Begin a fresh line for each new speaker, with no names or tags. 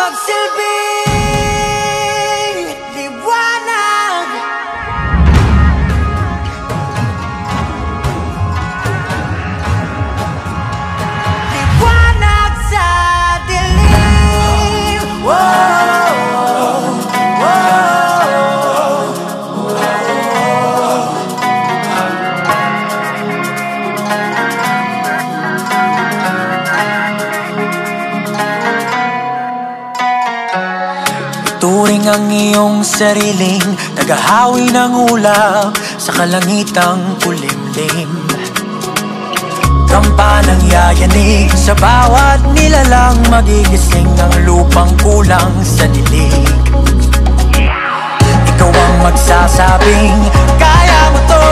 magsilbing liwanag. Liwanag sa dilim. Turing ang iyong sariling naghahawi ng ulap sa kalangitang kulimlim. Kampanang yayanig sa bawat nilalang, magigising ang lupang kulang sa dilig. Ikaw ang magsasabing kaya mo to.